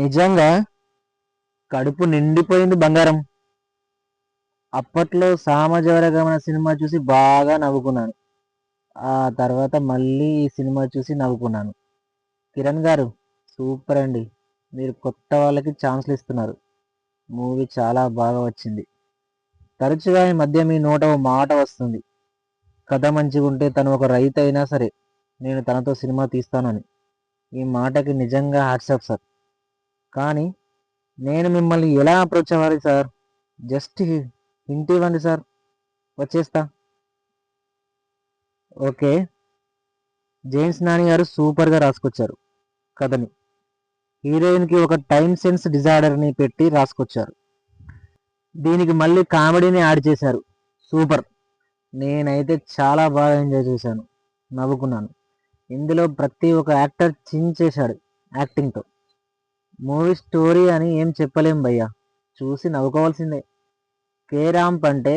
నిజంగా కడుపు నిండిపోయింది బంగారం. అప్పట్లో సామజవరగమన సినిమా చూసి బాగా నవ్వుకున్నాను. ఆ తర్వాత మళ్ళీ ఈ సినిమా చూసి నవ్వుకున్నాను. కిరణ్ గారు, సూపర్ అండి. మీరు కొత్త వాళ్ళకి ఛాన్స్లు ఇస్తున్నారు. మూవీ చాలా బాగా వచ్చింది. తరచుగా ఈ మధ్య మీ నోట ఓ మాట వస్తుంది, కథ మంచిగుంటే తను ఒక రైతు అయినా సరే నేను తనతో సినిమా తీస్తానని. ఈ మాటకి నిజంగా హ్యాట్సాప్ సార్. కానీ నేను మిమ్మల్ని ఎలా అప్రోచ్ అవ్వాలి సార్? జస్ట్ హింట్ ఇవ్వండి సార్, వచ్చేస్తా. ఓకే, జేమ్స్ నాని గారు సూపర్గా రాసుకొచ్చారు కథని. హీరోయిన్కి ఒక టైం సెన్స్ డిజార్డర్ని పెట్టి రాసుకొచ్చారు. దీనికి మళ్ళీ కామెడీని యాడ్ చేశారు. సూపర్. నేనైతే చాలా బాగా ఎంజాయ్ చేశాను, నవ్వుకున్నాను. ఇందులో ప్రతి ఒక్క యాక్టర్ చించేశాడు యాక్టింగ్తో. మూవీ స్టోరీ అని ఏం చెప్పలేం భయ్యా, చూసి నవ్వుకోవాల్సిందే. కే రాంప్ అంటే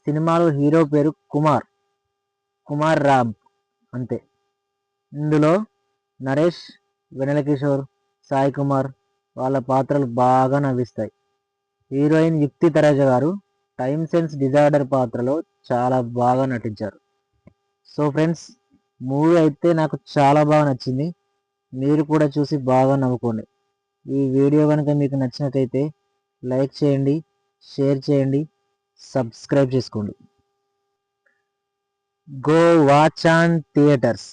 సినిమాలో హీరో పేరు కుమార్, కుమార్ రాంప్ అంతే. ఇందులో నరేష్, వెనెల కిషోర్, సాయి కుమార్ వాళ్ళ పాత్రలు బాగా నవ్విస్తాయి. హీరోయిన్ యుక్తి తరేజ గారు టైం సెన్స్ డిజార్డర్ పాత్రలో చాలా బాగా నటించారు. సో ఫ్రెండ్స్, మూవీ అయితే నాకు చాలా బాగా నచ్చింది. మీరు కూడా చూసి బాగా నవ్వుకోండి. ఈ వీడియో కనుక మీకు నచ్చినట్లయితే లైక్ చేయండి, షేర్ చేయండి, సబ్స్క్రైబ్ చేసుకోండి. Go watch on theatres.